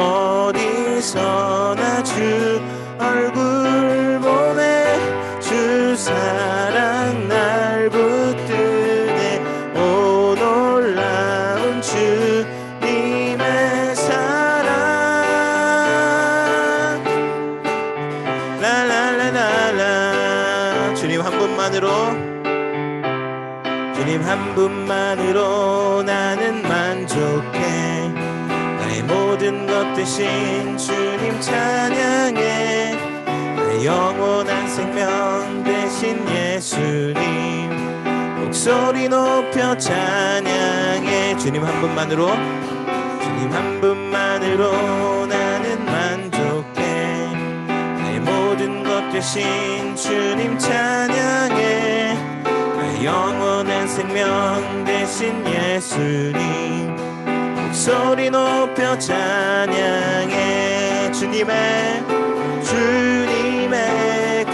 어디서나 주 얼굴 보네. 주 사랑 날 붙드네. 오 놀라운 주님의 사랑. 라라라라라. 주님 한 분만으로, 주님 한 분만으로 나는 만족해. 나의 모든 것 대신 주님 찬양해. 나의 영원한 생명 대신 예수님 목소리 높여 찬양해. 주님 한 분만으로, 주님 한 분만으로 나는 만족해. 나의 모든 것 대신 주님 찬양해. 나의 영원한 생명 대신 예수님 목소리 높여 찬양해. 주님의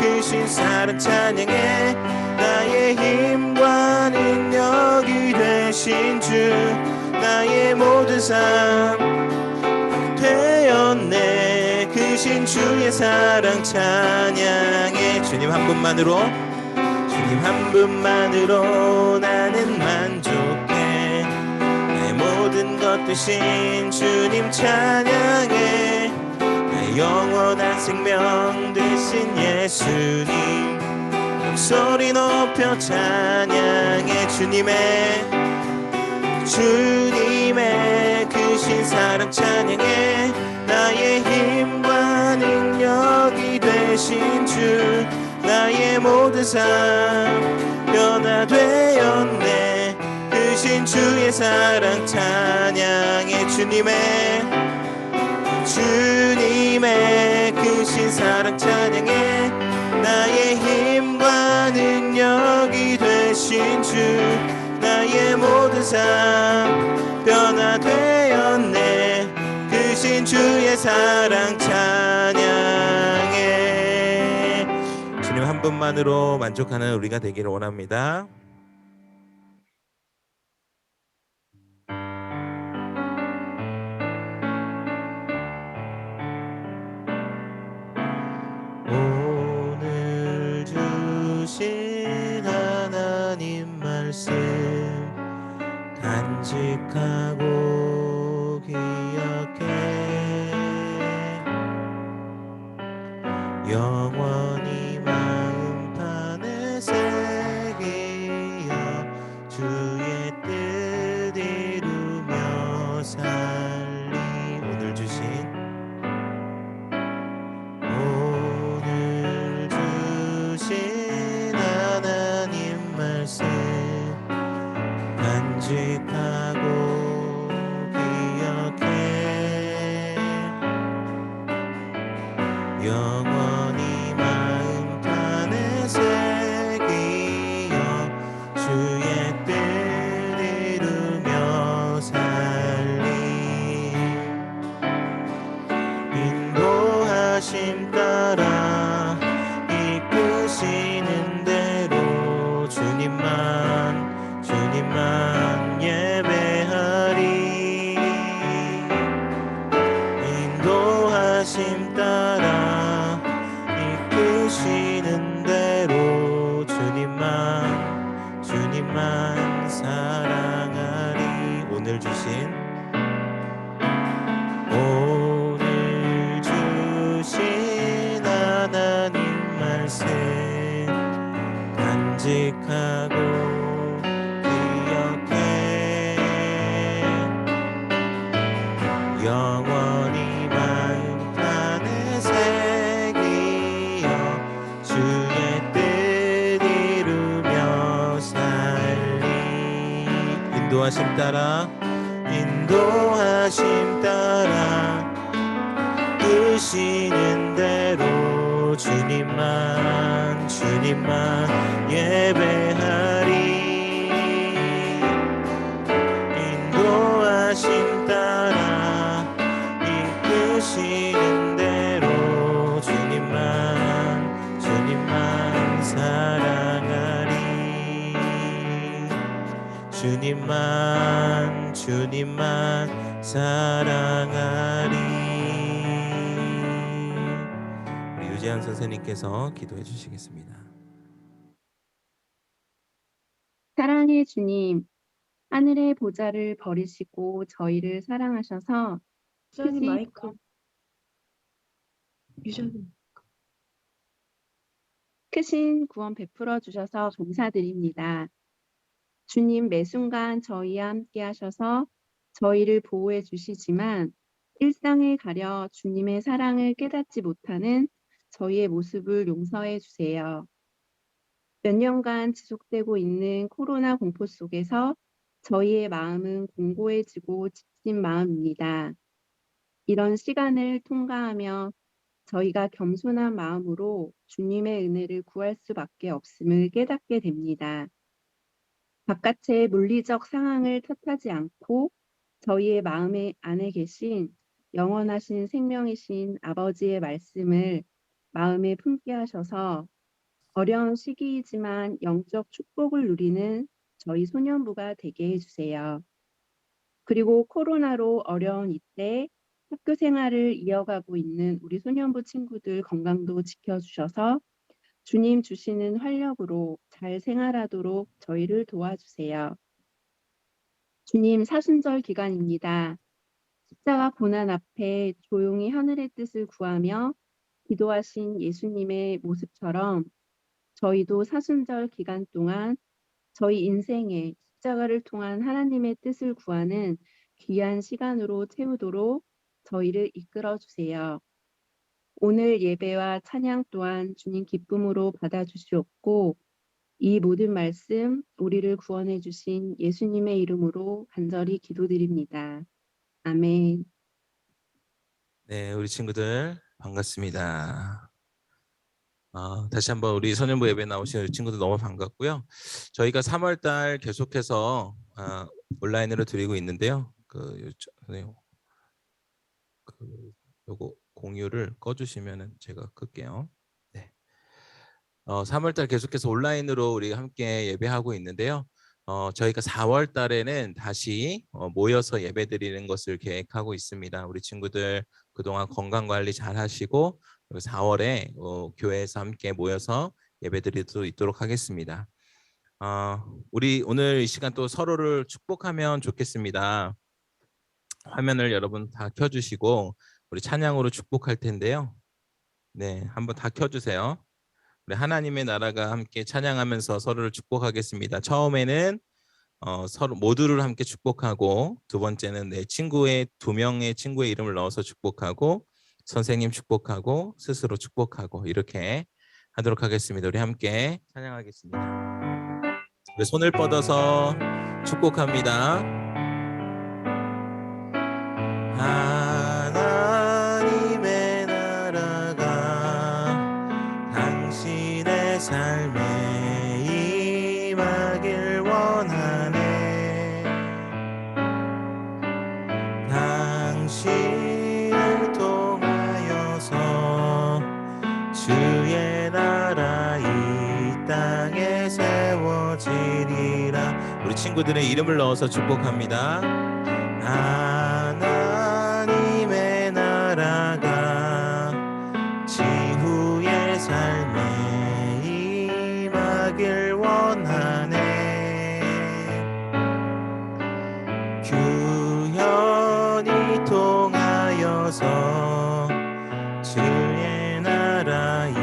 크신 사랑 찬양해. 나의 힘과 능력이 되신 주 나의 모든 삶 되었네. 크신 주의 사랑 찬양해. 주님 한 분만으로, 주님 한 분만으로 나는 만족해. 나의 모든 것 되신 주님 찬양해. 나의 영원한 생명 되신 예수님 목소리 높여 찬양해. 주님의 크신 사랑 찬양해. 나의 힘과 능력이 되신 주 나의 모든 삶 변화되었네. 크신 주의 사랑 찬양해. 주님의 크신 사랑 찬양해. 나의 힘과 능력이 되신 주 나의 모든 삶 변화되었네. 크신 주의 사랑 찬양해. 주님 한 분만으로 만족하는 우리가 되기를 원합니다. 오늘 주신 하나님 말씀 간직하고 기억해. 영원히 마음판에 새기어 주의 뜻 이루며 살리. 오늘 주신 하나님 말씀 간직하고 기억해. 영원히 마음판에 새기어 주의 뜻 이루며 살리. 인도하심 따라 이끄시는 대로 주님만 예배하리. 인도하심 따라 이끄시는 대로 주님만 사랑하리. 오늘 주신 하나님 말씀 간직하고 기억해. 영원히 마음판에 새기어 주의 뜻 이루며 살리. 인도하심 따라 끄시는 대로 주님만 예배하리. 인도하심 따라 이끄시는 대로 주님만 사랑하리. 주님만 사랑하리. 김미안 선생님께서 기도해 주시겠습니다. 사랑의 주님, 하늘의 보좌를 버리시고 저희를 사랑하셔서 유자님 크신, 마이크. 유자님. 크신 구원 베풀어 주셔서 감사드립니다. 주님, 매 순간 저희와 함께 하셔서 저희를 보호해 주시지만 일상을 가려 주님의 사랑을 깨닫지 못하는 저희의 모습을 용서해 주세요. 몇 년간 지속되고 있는 코로나 공포 속에서 저희의 마음은 공고해지고 지친 마음입니다. 이런 시간을 통과하며 저희가 겸손한 마음으로 주님의 은혜를 구할 수밖에 없음을 깨닫게 됩니다. 바깥의 물리적 상황을 탓하지 않고 저희의 마음 안에 계신 영원하신 생명이신 아버지의 말씀을 마음에 품게 하셔서 어려운 시기이지만 영적 축복을 누리는 저희 소년부가 되게 해주세요. 그리고 코로나로 어려운 이때 학교 생활을 이어가고 있는 우리 소년부 친구들 건강도 지켜주셔서 주님 주시는 활력으로 잘 생활하도록 저희를 도와주세요. 주님, 사순절 기간입니다. 십자가 고난 앞에 조용히 하늘의 뜻을 구하며 기도하신 예수님의 모습처럼 저희도 사순절 기간 동안 저희 인생에 십자가를 통한 하나님의 뜻을 구하는 귀한 시간으로 채우도록 저희를 이끌어 주세요. 오늘 예배와 찬양 또한 주님 기쁨으로 받아주시옵고 이 모든 말씀 우리를 구원해 주신 예수님의 이름으로 간절히 기도드립니다. 아멘. 네, 우리 친구들 반갑습니다. 다시 한번 우리 소년부 예배 나오신 우리 친구들 너무 반갑고요. 저희가 3월 달 계속해서 온라인으로 드리고 있는데요. 요거 공유를 꺼주시면은 제가 끌게요. 네. 3월 달 계속해서 온라인으로 우리 함께 예배하고 있는데요. 저희가 4월 달에는 다시 모여서 예배 드리는 것을 계획하고 있습니다. 우리 친구들 그동안 건강 관리 잘 하시고 4월에 교회에서 함께 모여서 예배 드릴 수 있도록 하겠습니다. 우리 오늘 이 시간 또 서로를 축복하면 좋겠습니다. 화면을 여러분 다 켜주시고 우리 찬양으로 축복할 텐데요. 네, 한번 다 켜주세요. 우리 하나님의 나라가 함께 찬양하면서 서로를 축복하겠습니다. 처음에는 서로 모두를 함께 축복하고, 두 번째는 내 친구의 2명의 친구의 이름을 넣어서 축복하고, 선생님 축복하고, 스스로 축복하고, 이렇게 하도록 하겠습니다. 우리 함께 찬양하겠습니다. 우리 손을 뻗어서 축복합니다. 하나님의 나라가 당신의 삶에 임하길 원하네. 당신을 통하여서 주의 나라 이 땅에 세워지리라. 우리 친구들의 이름을 넣어서 축복합니다. 하나님의 나라가 지후의 삶에 임하길 원하네. 규현이 통하여서 주의 나라 이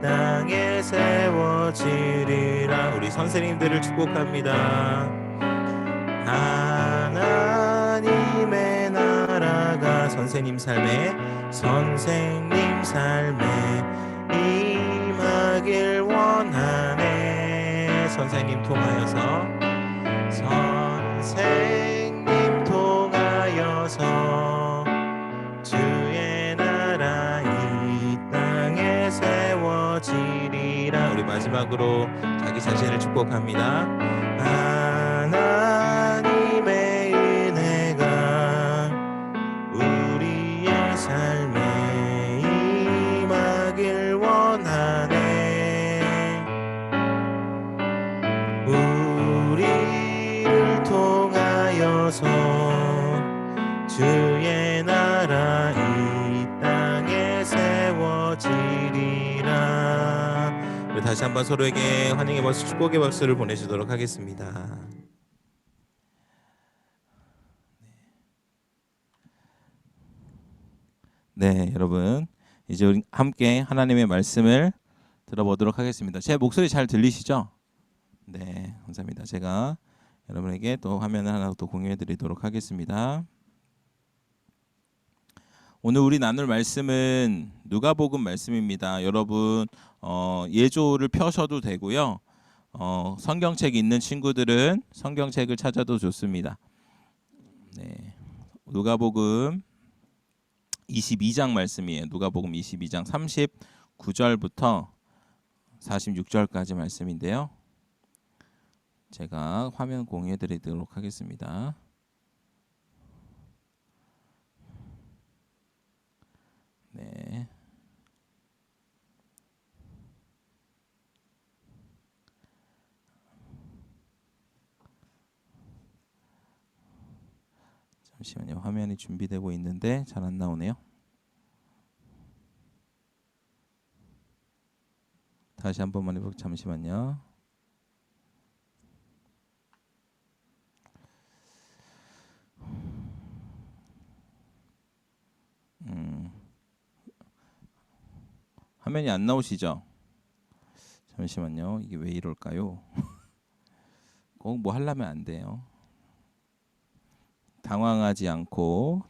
땅에 세워지리라. 우리 선생님들을 축복합니다. 하나님의 나라가 선생님 삶에 임하길 원하네. 선생님 통하여서 주의 나라 이 땅에 세워지리라. 우리 마지막으로 자기 자신을 축복합니다. 하나님의 은혜가 우리의 삶에 임하길 원하네. 우리를 통하여서 주의 나라 이 땅에 세워지리 다시 한번 서로에게 환영의 박수, 축복의 박수를 보내주도록 하겠습니다. 네, 여러분 이제 우리 함께 하나님의 말씀을 들어보도록 하겠습니다. 제 목소리 잘 들리시죠? 네, 감사합니다. 제가 여러분에게 또 화면을 하나 또 공유해 드리도록 하겠습니다. 오늘 우리 나눌 말씀은 누가복음 말씀입니다. 여러분 예조를 펴셔도 되고요. 성경책 있는 친구들은 성경책을 찾아도 좋습니다. 네, 누가복음 22장 말씀이에요. 누가복음 22장 39절부터 46절까지 말씀인데요. 제가 화면 공유해 드리도록 하겠습니다. 네. 잠시만요. 화면이 준비되고 있는데 잘 안 나오네요. 다시 한 번만 해볼게요. 잠시만요. 화면이 안 나오시죠? 잠시만요. 이게 왜 이럴까요? 꼭 뭐 하려면 안 돼요. 당황하지 않고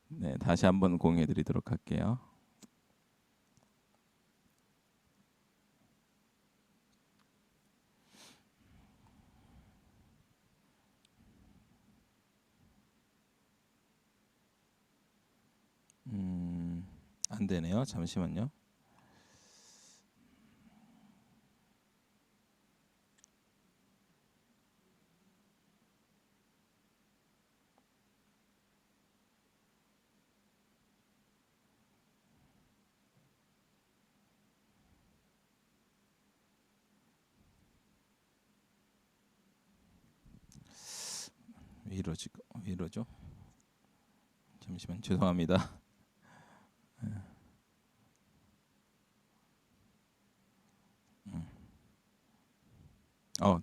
네, 다시 한번 공유해 드리도록 할게요. 안 되네요. 잠시만요. 왜 이러지? 왜 이러죠? 잠시만 죄송합니다.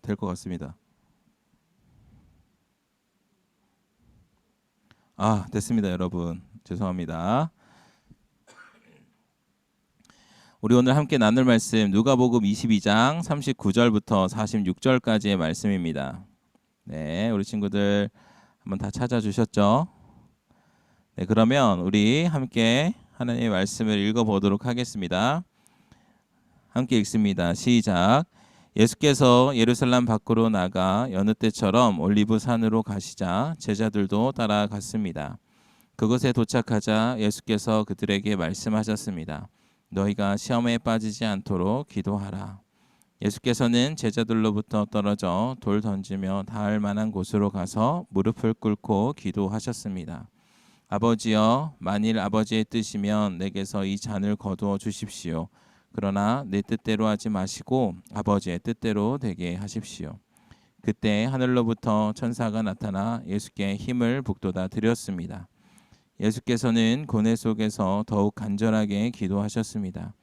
될 것 같습니다. 됐습니다, 여러분. 죄송합니다. 우리 오늘 함께 나눌 말씀 누가복음 22장 39절부터 46절까지의 말씀입니다. 네, 우리 친구들 한번 다 찾아주셨죠? 네, 그러면 우리 함께 하나님의 말씀을 읽어보도록 하겠습니다. 함께 읽습니다. 시작. 예수께서 예루살렘 밖으로 나가 여느 때처럼 올리브 산으로 가시자 제자들도 따라갔습니다. 그곳에 도착하자 예수께서 그들에게 말씀하셨습니다. 너희가 시험에 빠지지 않도록 기도하라. 예수께서는 제자들로부터 떨어져 돌 던지며 닿을 만한 곳으로 가서 무릎을 꿇고 기도하셨습니다. 아버지여, 만일 아버지의 뜻이면 내게서 이 잔을 거두어 주십시오. 그러나 내 뜻대로 하지 마시고 아버지의 뜻대로 되게 하십시오. 그때 하늘로부터 천사가 나타나 예수께 힘을 북돋아 드렸습니다. 예수께서는 고뇌 속에서 더욱 간절하게 기도하셨습니다.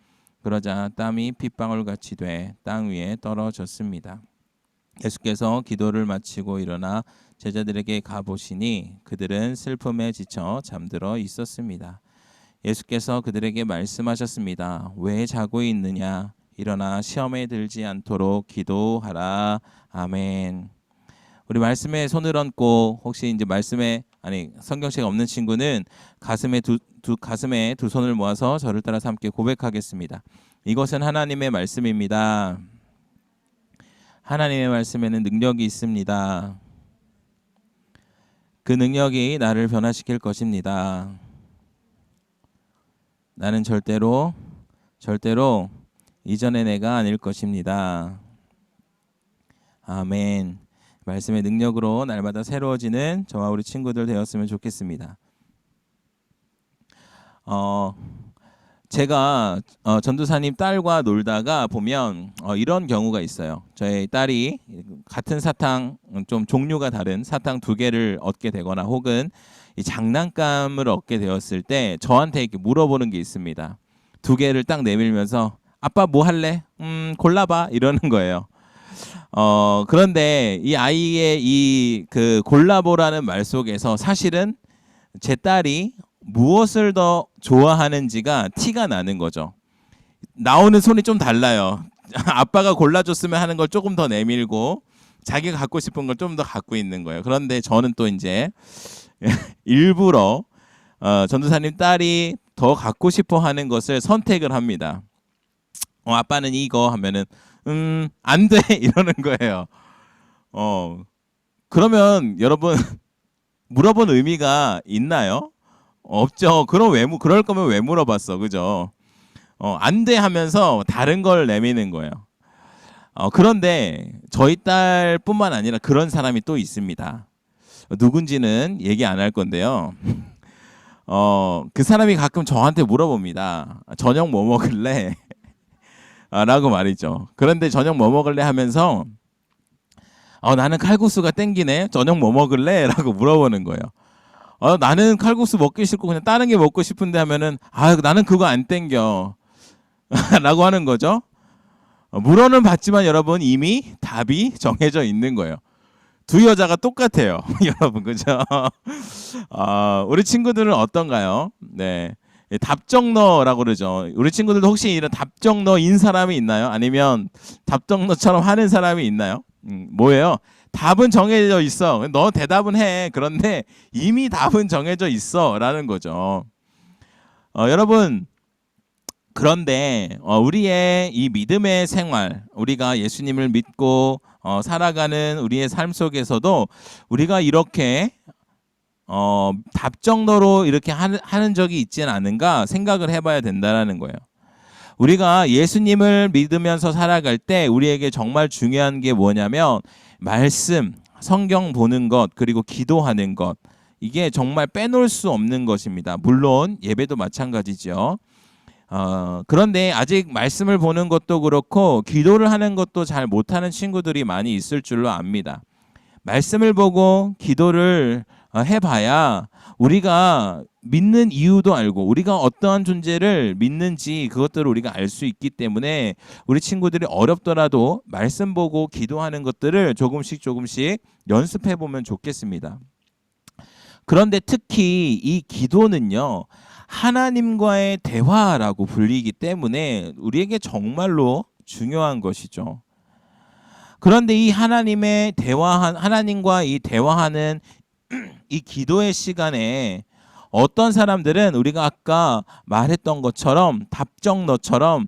그러자 땀이 핏방울같이 돼 땅 위에 떨어졌습니다. 예수께서 기도를 마치고 일어나 제자들에게 가보시니 그들은 슬픔에 지쳐 잠들어 있었습니다. 예수께서 그들에게 말씀하셨습니다. 왜 자고 있느냐? 일어나 시험에 들지 않도록 기도하라. 아멘. 우리 말씀에 손을 얹고 혹시 이제 말씀에 성경책 없는 친구는 가슴에 두 손을 모아서 저를 따라서 함께 고백하겠습니다. 이것은 하나님의 말씀입니다. 하나님의 말씀에는 능력이 있습니다. 그 능력이 나를 변화시킬 것입니다. 나는 절대로 이전의 내가 아닐 것입니다. 아멘. 말씀의 능력으로 날마다 새로워지는 저와 우리 친구들 되었으면 좋겠습니다. 제가 전도사님 딸과 놀다가 보면 이런 경우가 있어요. 저희 딸이 같은 사탕, 좀 종류가 다른 사탕 2개를 얻게 되거나 혹은 이 장난감을 얻게 되었을 때 저한테 이렇게 물어보는 게 있습니다. 2개를 딱 내밀면서 아빠 뭐 할래? 골라봐 이러는 거예요. 그런데 이 아이의 이 그 골라보라는 말 속에서 사실은 제 딸이 무엇을 더 좋아하는지가 티가 나는 거죠. 나오는 손이 좀 달라요. 아빠가 골라줬으면 하는 걸 조금 더 내밀고 자기가 갖고 싶은 걸 좀 더 갖고 있는 거예요. 그런데 저는 또 이제 일부러 전도사님 딸이 더 갖고 싶어 하는 것을 선택을 합니다. 아빠는 이거 하면은 안 돼 이러는 거예요. 그러면 여러분 물어본 의미가 있나요? 없죠. 그럴 거면 왜 물어봤어, 그죠? 안 돼 하면서 다른 걸 내미는 거예요. 그런데 저희 딸뿐만 아니라 그런 사람이 또 있습니다. 누군지는 얘기 안 할 건데요. 그 사람이 가끔 저한테 물어봅니다. 저녁 뭐 먹을래? 라고 말이죠. 그런데 저녁 뭐 먹을래 하면서 나는 칼국수가 땡기네. 저녁 뭐 먹을래? 라고 물어보는 거예요. 나는 칼국수 먹기 싫고 그냥 다른 게 먹고 싶은데 하면은 나는 그거 안 땡겨. 라고 하는 거죠. 물어는 봤지만 여러분 이미 답이 정해져 있는 거예요. 두 여자가 똑같아요. 여러분 그죠? 우리 친구들은 어떤가요? 네. 답정너라고 그러죠. 우리 친구들도 혹시 이런 답정너인 사람이 있나요? 아니면 답정너처럼 하는 사람이 있나요? 뭐예요? 답은 정해져 있어. 너 대답은 해. 그런데 이미 답은 정해져 있어. 라는 거죠. 여러분 그런데 우리의 이 믿음의 생활, 우리가 예수님을 믿고 살아가는 우리의 삶 속에서도 우리가 이렇게 답정너로 이렇게 하는 적이 있지는 않은가 생각을 해봐야 된다는 거예요. 우리가 예수님을 믿으면서 살아갈 때 우리에게 정말 중요한 게 뭐냐면 말씀, 성경 보는 것, 그리고 기도하는 것. 이게 정말 빼놓을 수 없는 것입니다. 물론 예배도 마찬가지죠. 그런데 아직 말씀을 보는 것도 그렇고 기도를 하는 것도 잘 못하는 친구들이 많이 있을 줄로 압니다. 말씀을 보고 기도를 해봐야 우리가 믿는 이유도 알고 우리가 어떠한 존재를 믿는지 그것들을 우리가 알 수 있기 때문에 우리 친구들이 어렵더라도 말씀 보고 기도하는 것들을 조금씩 연습해 보면 좋겠습니다. 그런데 특히 이 기도는요, 하나님과의 대화라고 불리기 때문에 우리에게 정말로 중요한 것이죠. 그런데 이 하나님과 이 대화하는 이 기도의 시간에 어떤 사람들은 우리가 아까 말했던 것처럼 답정너처럼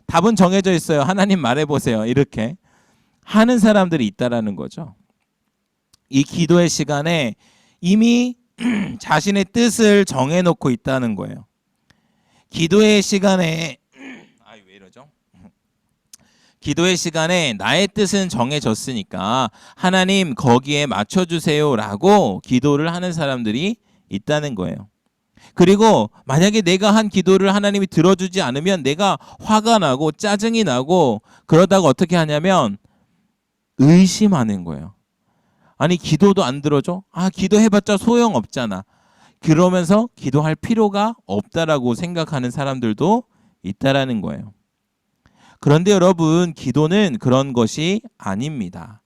답은 정해져 있어요. 하나님 말해보세요. 이렇게 하는 사람들이 있다라는 거죠. 이 기도의 시간에 이미 자신의 뜻을 정해놓고 있다는 거예요. 기도의 시간에 왜 이러죠? 기도의 시간에 나의 뜻은 정해졌으니까 하나님 거기에 맞춰주세요라고 기도를 하는 사람들이 있다는 거예요. 그리고 만약에 내가 한 기도를 하나님이 들어주지 않으면 내가 화가 나고 짜증이 나고 그러다가 어떻게 하냐면 의심하는 거예요. 아니 기도도 안 들어줘? 기도해봤자 소용없잖아. 그러면서 기도할 필요가 없다라고 생각하는 사람들도 있다라는 거예요. 그런데 여러분 기도는 그런 것이 아닙니다.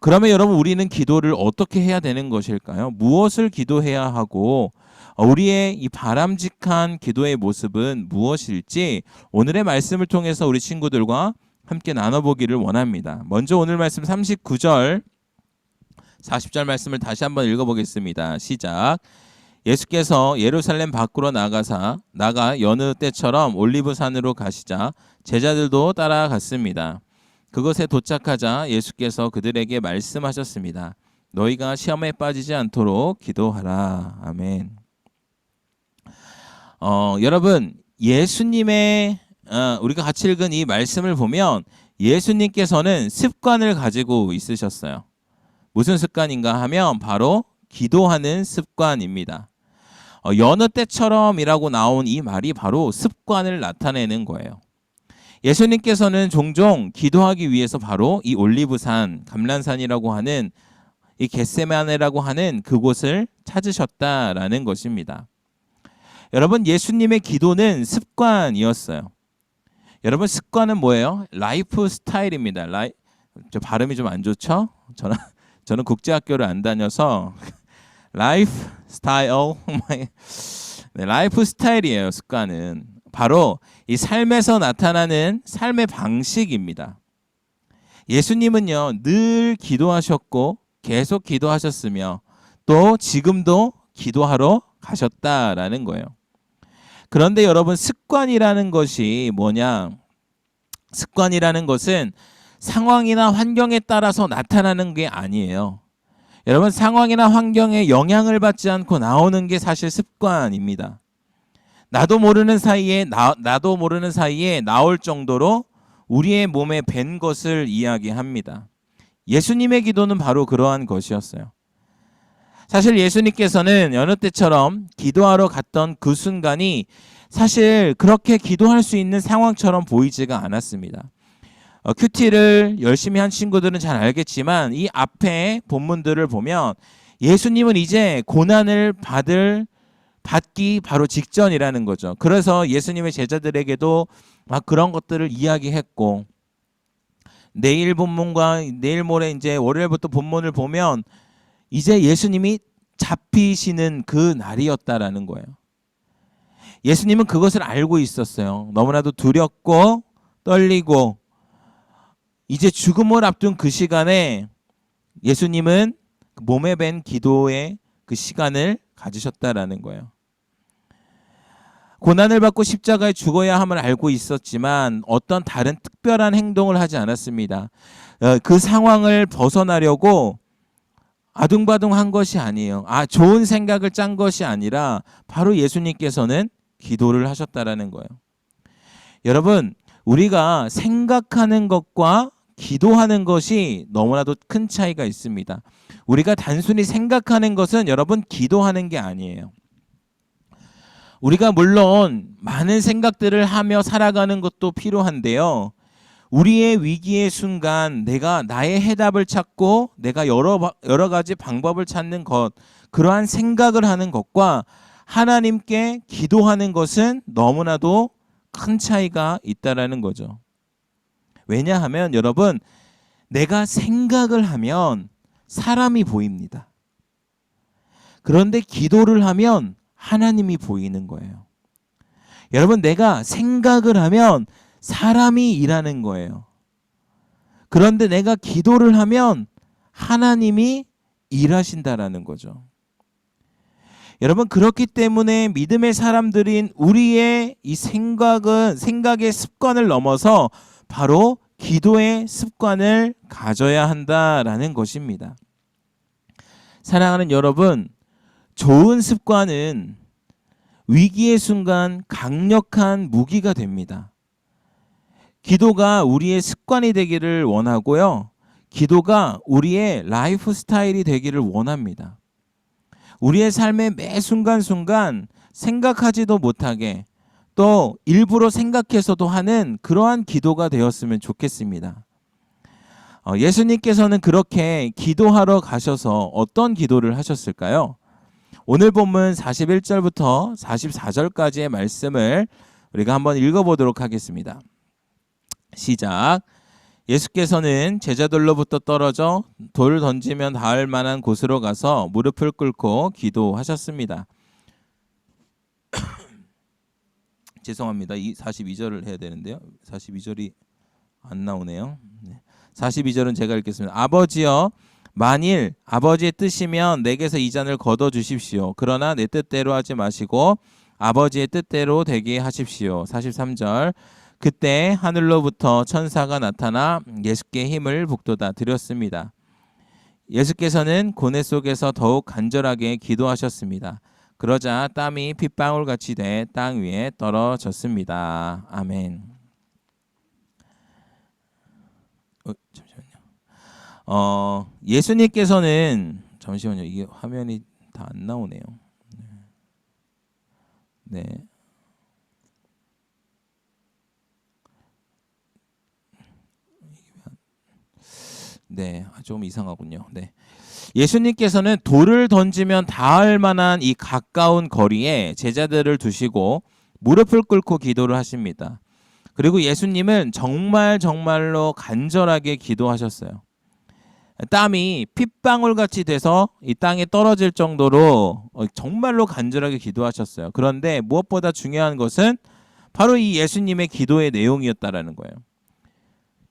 그러면 여러분 우리는 기도를 어떻게 해야 되는 것일까요? 무엇을 기도해야 하고 우리의 이 바람직한 기도의 모습은 무엇일지 오늘의 말씀을 통해서 우리 친구들과 함께 나눠보기를 원합니다. 먼저 오늘 말씀 39절 40절 말씀을 다시 한번 읽어보겠습니다. 시작. 예수께서 예루살렘 밖으로 나가 여느 때처럼 올리브산으로 가시자 제자들도 따라갔습니다. 그것에 도착하자 예수께서 그들에게 말씀하셨습니다. 너희가 시험에 빠지지 않도록 기도하라. 아멘. 여러분 예수님의 우리가 같이 읽은 이 말씀을 보면 예수님께서는 습관을 가지고 있으셨어요. 무슨 습관인가 하면 바로 기도하는 습관입니다. 여느 때처럼이라고 나온 이 말이 바로 습관을 나타내는 거예요. 예수님께서는 종종 기도하기 위해서 바로 이 올리브산, 감람산이라고 하는 이 겟세마네라고 하는 그곳을 찾으셨다라는 것입니다. 여러분, 예수님의 기도는 습관이었어요. 여러분, 습관은 뭐예요? 라이프 스타일입니다. 저 발음이 좀 안 좋죠? 저는 국제학교를 안 다녀서 라이프 스타일, 네, 라이프 스타일이에요. 습관은 바로 이 삶에서 나타나는 삶의 방식입니다. 예수님은요, 늘 기도하셨고 계속 기도하셨으며 또 지금도 기도하러 가셨다라는 거예요. 그런데 여러분, 습관이라는 것이 뭐냐? 습관이라는 것은 상황이나 환경에 따라서 나타나는 게 아니에요. 여러분, 상황이나 환경에 영향을 받지 않고 나오는 게 사실 습관입니다. 나도 모르는 사이에 나올 정도로 우리의 몸에 밴 것을 이야기합니다. 예수님의 기도는 바로 그러한 것이었어요. 사실 예수님께서는 여느 때처럼 기도하러 갔던 그 순간이 사실 그렇게 기도할 수 있는 상황처럼 보이지가 않았습니다. 큐티를 열심히 한 친구들은 잘 알겠지만 이 앞에 본문들을 보면 예수님은 이제 고난을 받기 바로 직전이라는 거죠. 그래서 예수님의 제자들에게도 막 그런 것들을 이야기했고, 내일 본문과 내일 모레 이제 월요일부터 본문을 보면 이제 예수님이 잡히시는 그 날이었다라는 거예요. 예수님은 그것을 알고 있었어요. 너무나도 두렵고 떨리고 이제 죽음을 앞둔 그 시간에 예수님은 몸에 밴 기도의 그 시간을 가지셨다라는 거예요. 고난을 받고 십자가에 죽어야 함을 알고 있었지만 어떤 다른 특별한 행동을 하지 않았습니다. 그 상황을 벗어나려고 아둥바둥한 것이 아니에요. 좋은 생각을 짠 것이 아니라 바로 예수님께서는 기도를 하셨다라는 거예요. 여러분, 우리가 생각하는 것과 기도하는 것이 너무나도 큰 차이가 있습니다. 우리가 단순히 생각하는 것은 여러분 기도하는 게 아니에요. 우리가 물론 많은 생각들을 하며 살아가는 것도 필요한데요. 우리의 위기의 순간 내가 나의 해답을 찾고 내가 여러 가지 방법을 찾는 것, 그러한 생각을 하는 것과 하나님께 기도하는 것은 너무나도 큰 차이가 있다라는 거죠. 왜냐하면 여러분, 내가 생각을 하면 사람이 보입니다. 그런데 기도를 하면 하나님이 보이는 거예요. 여러분, 내가 생각을 하면 사람이 일하는 거예요. 그런데 내가 기도를 하면 하나님이 일하신다라는 거죠. 여러분, 그렇기 때문에 믿음의 사람들인 우리의 이 생각의 습관을 넘어서 바로 기도의 습관을 가져야 한다라는 것입니다. 사랑하는 여러분, 좋은 습관은 위기의 순간 강력한 무기가 됩니다. 기도가 우리의 습관이 되기를 원하고요. 기도가 우리의 라이프 스타일이 되기를 원합니다. 우리의 삶의 매 순간순간 생각하지도 못하게 또 일부러 생각해서도 하는 그러한 기도가 되었으면 좋겠습니다. 예수님께서는 그렇게 기도하러 가셔서 어떤 기도를 하셨을까요? 오늘 본문 41절부터 44절까지의 말씀을 우리가 한번 읽어보도록 하겠습니다. 시작. 예수께서는 제자들로부터 떨어져 돌 던지면 닿을 만한 곳으로 가서 무릎을 꿇고 기도하셨습니다. 죄송합니다. 이 42절을 해야 되는데요. 42절이 안 나오네요. 42절은 제가 읽겠습니다. 아버지여, 만일 아버지의 뜻이면 내게서 이 잔을 거둬 주십시오. 그러나 내 뜻대로 하지 마시고 아버지의 뜻대로 되게 하십시오. 43절. 그때 하늘로부터 천사가 나타나 예수께 힘을 북돋아 드렸습니다. 예수께서는 고뇌 속에서 더욱 간절하게 기도하셨습니다. 그러자 땀이 핏방울같이 돼 땅 위에 떨어졌습니다. 아멘. 잠시만요. 예수님께서는 잠시만요. 이게 화면이 다 안 나오네요. 네. 네, 좀 이상하군요. 네. 예수님께서는 돌을 던지면 닿을 만한 이 가까운 거리에 제자들을 두시고 무릎을 꿇고 기도를 하십니다. 그리고 예수님은 정말로 간절하게 기도하셨어요. 땀이 핏방울 같이 돼서 이 땅에 떨어질 정도로 정말로 간절하게 기도하셨어요. 그런데 무엇보다 중요한 것은 바로 이 예수님의 기도의 내용이었다라는 거예요.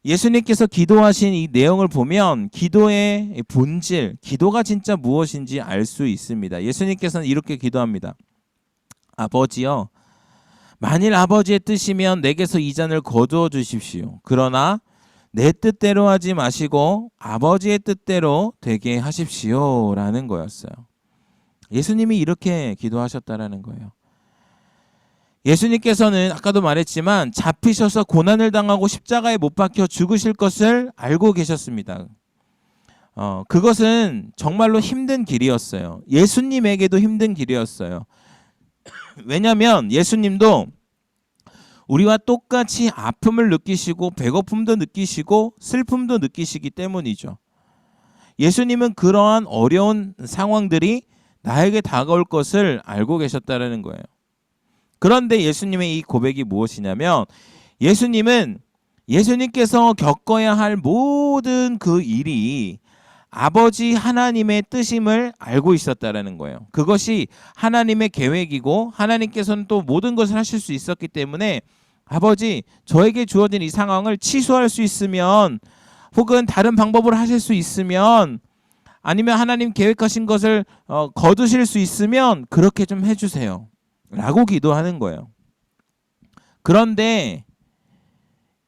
예수님께서 기도하신 이 내용을 보면 기도의 본질, 기도가 진짜 무엇인지 알 수 있습니다. 예수님께서는 이렇게 기도합니다. 아버지여, 만일 아버지의 뜻이면 내게서 이 잔을 거두어 주십시오. 그러나 내 뜻대로 하지 마시고 아버지의 뜻대로 되게 하십시오. 라는 거였어요. 예수님이 이렇게 기도하셨다라는 거예요. 예수님께서는 아까도 말했지만 잡히셔서 고난을 당하고 십자가에 못 박혀 죽으실 것을 알고 계셨습니다. 그것은 정말로 힘든 길이었어요. 예수님에게도 힘든 길이었어요. 왜냐하면 예수님도 우리와 똑같이 아픔을 느끼시고 배고픔도 느끼시고 슬픔도 느끼시기 때문이죠. 예수님은 그러한 어려운 상황들이 나에게 다가올 것을 알고 계셨다는 거예요. 그런데 예수님의 이 고백이 무엇이냐면 예수님께서 겪어야 할 모든 그 일이 아버지 하나님의 뜻임을 알고 있었다라는 거예요. 그것이 하나님의 계획이고 하나님께서는 또 모든 것을 하실 수 있었기 때문에 아버지, 저에게 주어진 이 상황을 취소할 수 있으면 혹은 다른 방법으로 하실 수 있으면 아니면 하나님 계획하신 것을 거두실 수 있으면 그렇게 좀 해주세요. 라고 기도하는 거예요. 그런데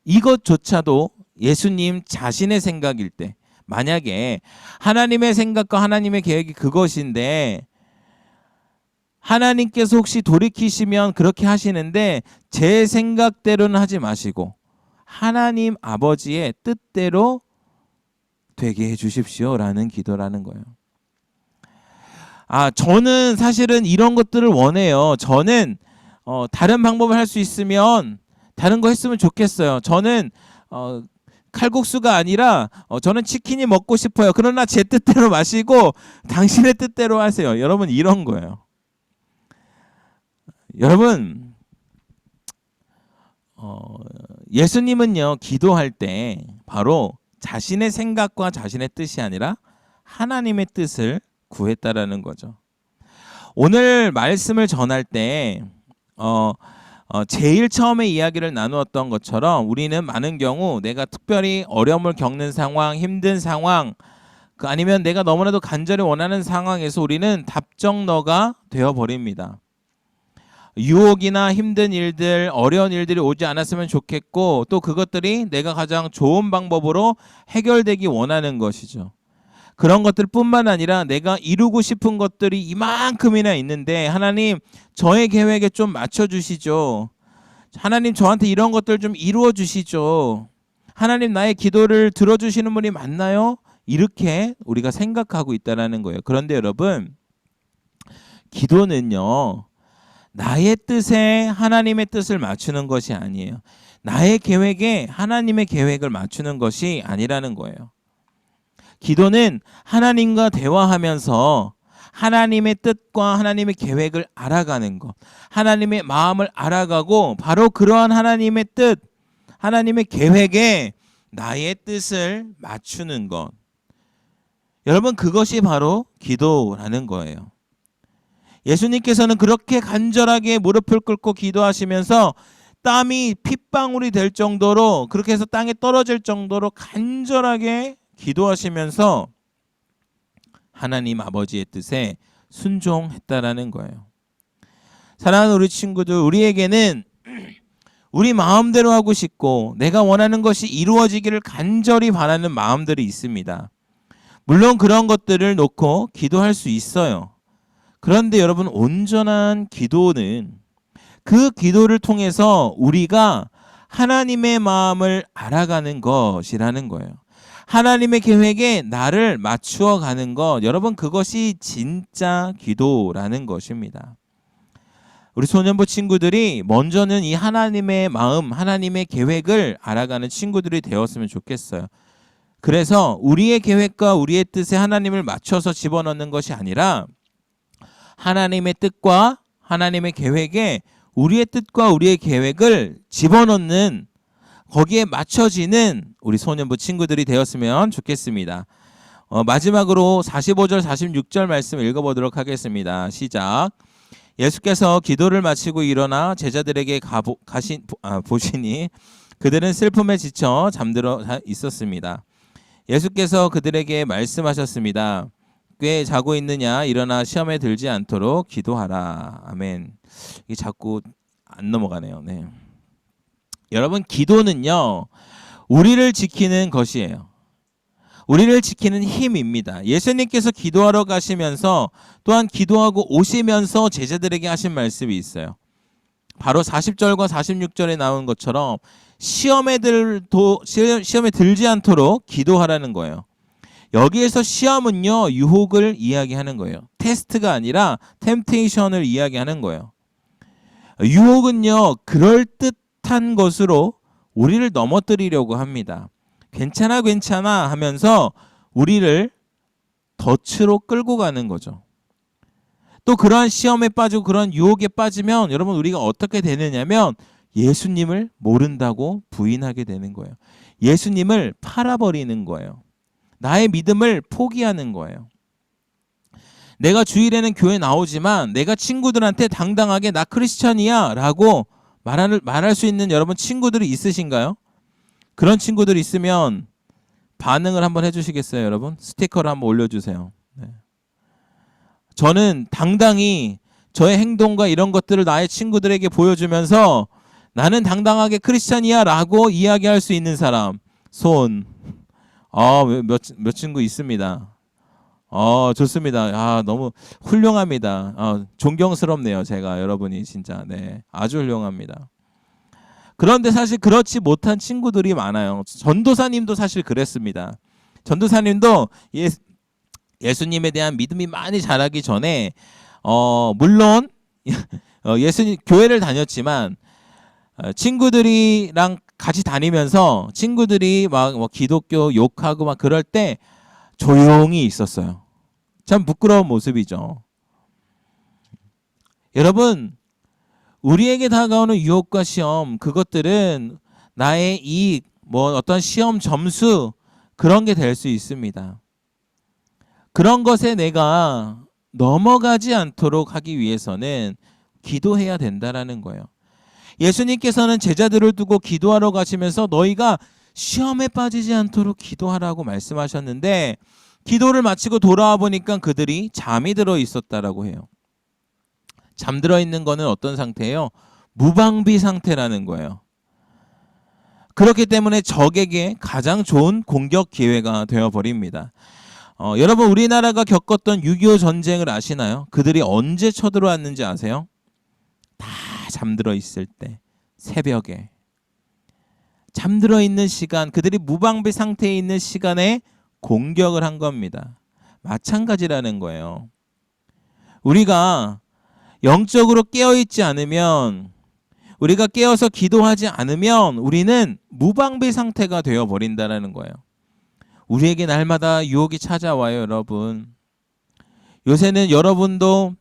이것조차도 예수님 자신의 생각일 때, 만약에 하나님의 생각과 하나님의 계획이 그것인데 하나님께서 혹시 돌이키시면 그렇게 하시는데 제 생각대로는 하지 마시고 하나님 아버지의 뜻대로 되게 해주십시오 라는 기도라는 거예요. 저는 사실은 이런 것들을 원해요. 저는 다른 방법을 할 수 있으면 다른 거 했으면 좋겠어요. 저는 칼국수가 아니라 저는 치킨이 먹고 싶어요. 그러나 제 뜻대로 마시고 당신의 뜻대로 하세요. 여러분, 이런 거예요. 여러분, 예수님은요, 기도할 때 바로 자신의 생각과 자신의 뜻이 아니라 하나님의 뜻을 구했다라는 거죠. 오늘 말씀을 전할 때 제일 처음에 이야기를 나누었던 것처럼 우리는 많은 경우 내가 특별히 어려움을 겪는 상황, 힘든 상황, 아니면 내가 너무나도 간절히 원하는 상황에서 우리는 답정너가 되어버립니다. 유혹이나 힘든 일들, 어려운 일들이 오지 않았으면 좋겠고 또 그것들이 내가 가장 좋은 방법으로 해결되기 원하는 것이죠. 그런 것들 뿐만 아니라 내가 이루고 싶은 것들이 이만큼이나 있는데 하나님, 저의 계획에 좀 맞춰주시죠. 하나님, 저한테 이런 것들 좀 이루어 주시죠. 하나님, 나의 기도를 들어주시는 분이 맞나요? 이렇게 우리가 생각하고 있다는 거예요. 그런데 여러분, 기도는요, 나의 뜻에 하나님의 뜻을 맞추는 것이 아니에요. 나의 계획에 하나님의 계획을 맞추는 것이 아니라는 거예요. 기도는 하나님과 대화하면서 하나님의 뜻과 하나님의 계획을 알아가는 것, 하나님의 마음을 알아가고 바로 그러한 하나님의 뜻, 하나님의 계획에 나의 뜻을 맞추는 것. 여러분, 그것이 바로 기도라는 거예요. 예수님께서는 그렇게 간절하게 무릎을 꿇고 기도하시면서 땀이 핏방울이 될 정도로, 그렇게 해서 땅에 떨어질 정도로 간절하게 기도하시면서 하나님 아버지의 뜻에 순종했다라는 거예요. 사랑하는 우리 친구들, 우리에게는 우리 마음대로 하고 싶고 내가 원하는 것이 이루어지기를 간절히 바라는 마음들이 있습니다. 물론 그런 것들을 놓고 기도할 수 있어요. 그런데 여러분, 온전한 기도는 그 기도를 통해서 우리가 하나님의 마음을 알아가는 것이라는 거예요. 하나님의 계획에 나를 맞추어 가는 것, 여러분, 그것이 진짜 기도라는 것입니다. 우리 소년부 친구들이 먼저는 이 하나님의 마음, 하나님의 계획을 알아가는 친구들이 되었으면 좋겠어요. 그래서 우리의 계획과 우리의 뜻에 하나님을 맞춰서 집어넣는 것이 아니라 하나님의 뜻과 하나님의 계획에 우리의 뜻과 우리의 계획을 집어넣는, 거기에 맞춰지는 우리 소년부 친구들이 되었으면 좋겠습니다. 마지막으로 45절 46절 말씀 읽어보도록 하겠습니다. 시작. 예수께서 기도를 마치고 일어나 제자들에게 보시니 그들은 슬픔에 지쳐 잠들어 있었습니다. 예수께서 그들에게 말씀하셨습니다. 꽤 자고 있느냐? 일어나 시험에 들지 않도록 기도하라. 아멘. 이게 자꾸 안 넘어가네요. 네. 여러분, 기도는요, 우리를 지키는 것이에요. 우리를 지키는 힘입니다. 예수님께서 기도하러 가시면서 또한 기도하고 오시면서 제자들에게 하신 말씀이 있어요. 바로 40절과 46절에 나온 것처럼 시험에 들지 않도록 기도하라는 거예요. 여기에서 시험은요, 유혹을 이야기하는 거예요. 테스트가 아니라 템테이션을 이야기하는 거예요. 유혹은요, 그럴듯한 것으로 우리를 넘어뜨리려고 합니다. 괜찮아 하면서 우리를 덫으로 끌고 가는 거죠. 또 그러한 시험에 빠지고 그런 유혹에 빠지면 여러분, 우리가 어떻게 되느냐면 예수님을 모른다고 부인하게 되는 거예요. 예수님을 팔아버리는 거예요. 나의 믿음을 포기하는 거예요. 내가 주일에는 교회 나오지만 내가 친구들한테 당당하게 나 크리스찬이야 라고 말할 수 있는 여러분 친구들이 있으신가요? 그런 친구들이 있으면 반응을 한번 해주시겠어요, 여러분? 스티커를 한번 올려주세요. 네. 저는 당당히 저의 행동과 이런 것들을 나의 친구들에게 보여주면서 나는 당당하게 크리스찬이야 라고 이야기할 수 있는 사람, 손. 몇 친구 있습니다. 좋습니다. 너무 훌륭합니다. 존경스럽네요, 제가. 여러분이 진짜. 네, 아주 훌륭합니다. 그런데 사실 그렇지 못한 친구들이 많아요. 전도사님도 사실 그랬습니다. 전도사님도 예수님에 대한 믿음이 많이 자라기 전에 물론 예수님 교회를 다녔지만 친구들이랑 같이 다니면서 친구들이 막 기독교 욕하고 막 그럴 때 조용히 있었어요. 참 부끄러운 모습이죠. 여러분, 우리에게 다가오는 유혹과 시험, 그것들은 나의 이익, 어떤 시험 점수, 그런 게 될 수 있습니다. 그런 것에 내가 넘어가지 않도록 하기 위해서는 기도해야 된다라는 거예요. 예수님께서는 제자들을 두고 기도하러 가시면서 너희가 시험에 빠지지 않도록 기도하라고 말씀하셨는데, 기도를 마치고 돌아와 보니까 그들이 잠이 들어 있었다라고 해요. 잠들어 있는 거는 어떤 상태예요? 무방비 상태라는 거예요. 그렇기 때문에 적에게 가장 좋은 공격 기회가 되어버립니다. 여러분, 우리나라가 겪었던 6.25 전쟁을 아시나요? 그들이 언제 쳐들어왔는지 아세요? 다 잠들어 있을 때, 새벽에. 잠들어 있는 시간, 그들이 무방비 상태에 있는 시간에 공격을 한 겁니다. 마찬가지라는 거예요. 우리가 영적으로 깨어있지 않으면, 우리가 깨어서 기도하지 않으면 우리는 무방비 상태가 되어버린다는 거예요. 우리에게 날마다 유혹이 찾아와요, 여러분. 요새는 여러분도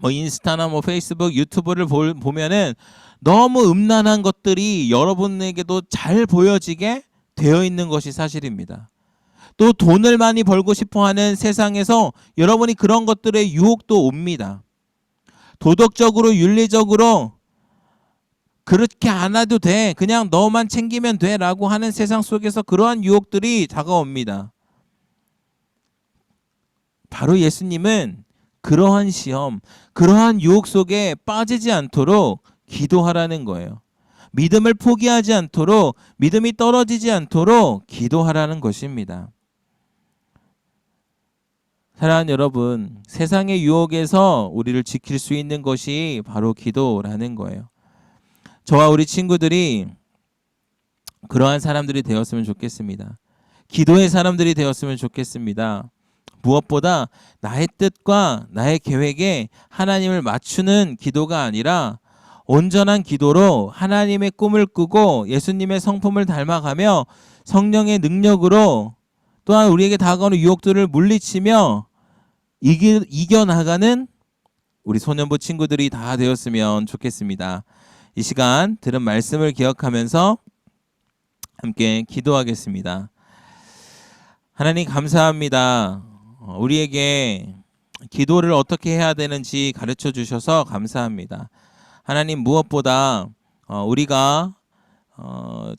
인스타나 페이스북, 유튜브를 보면은 너무 음란한 것들이 여러분에게도 잘 보여지게 되어 있는 것이 사실입니다. 또 돈을 많이 벌고 싶어하는 세상에서 여러분이 그런 것들의 유혹도 옵니다. 도덕적으로, 윤리적으로 그렇게 안 해도 돼, 그냥 너만 챙기면 돼 라고 하는 세상 속에서 그러한 유혹들이 다가옵니다. 바로 예수님은 그러한 시험, 그러한 유혹 속에 빠지지 않도록 기도하라는 거예요. 믿음을 포기하지 않도록, 믿음이 떨어지지 않도록 기도하라는 것입니다. 사랑하는 여러분, 세상의 유혹에서 우리를 지킬 수 있는 것이 바로 기도라는 거예요. 저와 우리 친구들이 그러한 사람들이 되었으면 좋겠습니다. 기도의 사람들이 되었으면 좋겠습니다. 무엇보다 나의 뜻과 나의 계획에 하나님을 맞추는 기도가 아니라 온전한 기도로 하나님의 꿈을 꾸고 예수님의 성품을 닮아가며 성령의 능력으로 또한 우리에게 다가오는 유혹들을 물리치며 이겨나가는 우리 소년부 친구들이 다 되었으면 좋겠습니다. 이 시간 들은 말씀을 기억하면서 함께 기도하겠습니다. 하나님 감사합니다. 우리에게 기도를 어떻게 해야 되는지 가르쳐 주셔서 감사합니다. 하나님 무엇보다 우리가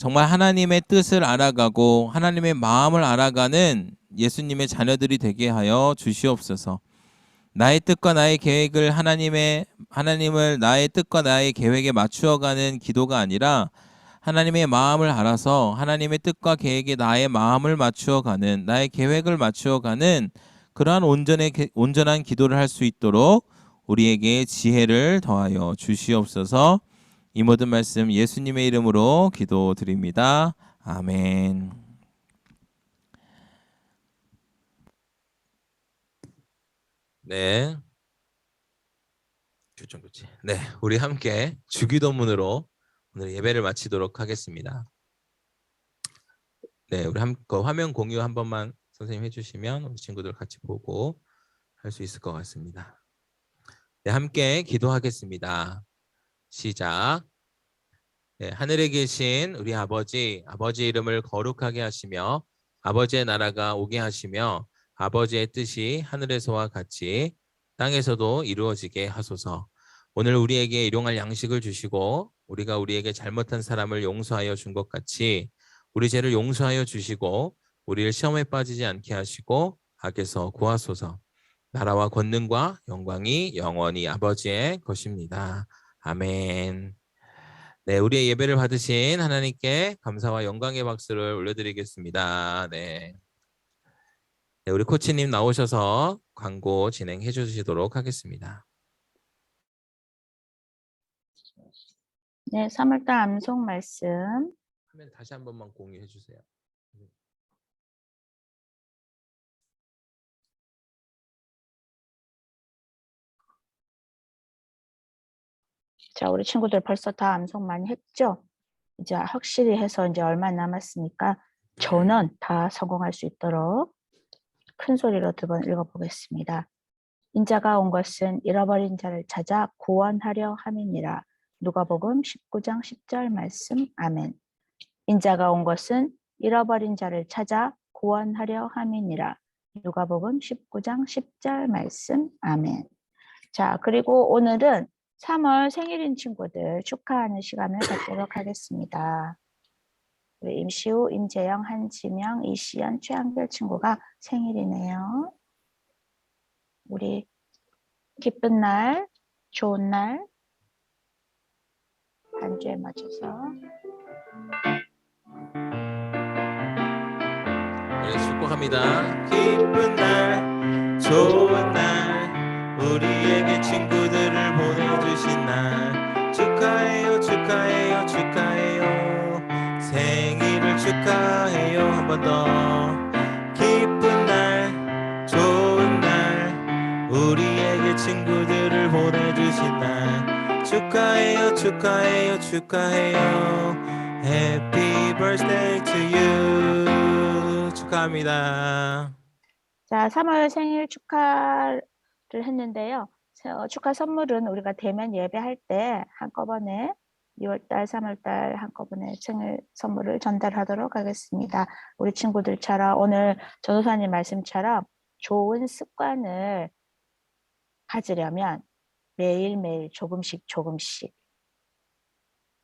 정말 하나님의 뜻을 알아가고 하나님의 마음을 알아가는 예수님의 자녀들이 되게 하여 주시옵소서. 나의 뜻과 나의 계획을 하나님을 나의 뜻과 나의 계획에 맞추어가는 기도가 아니라 하나님의 마음을 알아서 하나님의 뜻과 계획에 나의 마음을 맞추어가는 나의 계획을 맞추어가는 그러한 온전한 기도를 할 수 있도록 우리에게 지혜를 더하여 주시옵소서. 이 모든 말씀 예수님의 이름으로 기도드립니다. 아멘. 네. 교체. 네, 우리 함께 주기도문으로 오늘 예배를 마치도록 하겠습니다. 네, 우리 화면 공유 한 번만 선생님 해주시면 우리 친구들 같이 보고 할 수 있을 것 같습니다. 네, 함께 기도하겠습니다. 시작. 네, 하늘에 계신 우리 아버지 이름을 거룩하게 하시며 아버지의 나라가 오게 하시며 아버지의 뜻이 하늘에서와 같이 땅에서도 이루어지게 하소서. 오늘 우리에게 일용할 양식을 주시고 우리가 우리에게 잘못한 사람을 용서하여 준 것 같이 우리 죄를 용서하여 주시고 우리를 시험에 빠지지 않게 하시고 악에서 구하소서. 나라와 권능과 영광이 영원히 아버지의 것입니다. 아멘. 네, 우리의 예배를 받으신 하나님께 감사와 영광의 박수를 올려드리겠습니다. 네. 네, 우리 코치님 나오셔서 광고 진행해 주시도록 하겠습니다. 네, 3월달 암송 말씀. 화면 다시 한 번만 공유해 주세요. 자, 우리 친구들 벌써 다 암송 많이 했죠? 이제 확실히 해서 이제 얼마 남았으니까 전원 다 성공할 수 있도록 큰 소리로 2번 읽어보겠습니다. 인자가 온 것은 잃어버린 자를 찾아 구원하려 함이니라. 누가복음 19장 10절 말씀. 아멘. 인자가 온 것은 잃어버린 자를 찾아 구원하려 함이니라. 누가복음 19장 10절 말씀. 아멘. 자, 그리고 오늘은 3월 생일인 친구들 축하하는 시간을 갖도록 하겠습니다. 우리 임시우, 임재영, 한지명, 이시연, 최한별 친구가 생일이네요. 우리 기쁜 날, 좋은 날, 반주에 맞춰서 네, 축복합니다. 기쁜 날, 좋은 날, 우리에게 친구들을 보내주신 날, 축하해요, 축하해요, 축하해요. 생일을 축하해요. 한 번 더. 기쁜 날, 좋은 날, 우리에게 친구들을 보내주신 날, 축하해요, 축하해요, 축하해요. Happy birthday to you. 축하합니다. 자, 3월 생일 축하를 했는데요. 축하 선물은 우리가 대면 예배할 때 한꺼번에 2월달, 3월달 한꺼번에 생일 선물을 전달하도록 하겠습니다. 우리 친구들처럼 오늘 전도사님 말씀처럼 좋은 습관을 가지려면 매일매일 조금씩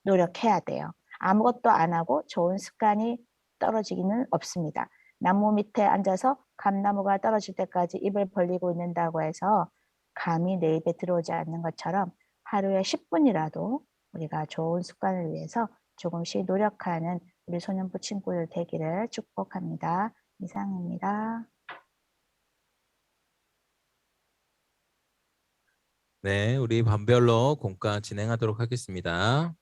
노력해야 돼요. 아무것도 안 하고 좋은 습관이 떨어지기는 없습니다. 나무 밑에 앉아서 감나무가 떨어질 때까지 입을 벌리고 있는다고 해서 감이 내 입에 들어오지 않는 것처럼 하루에 10분이라도 우리가 좋은 습관을 위해서 조금씩 노력하는 우리 소년부 친구들 되기를 축복합니다. 이상입니다. 네, 우리 반별로 공과 진행하도록 하겠습니다.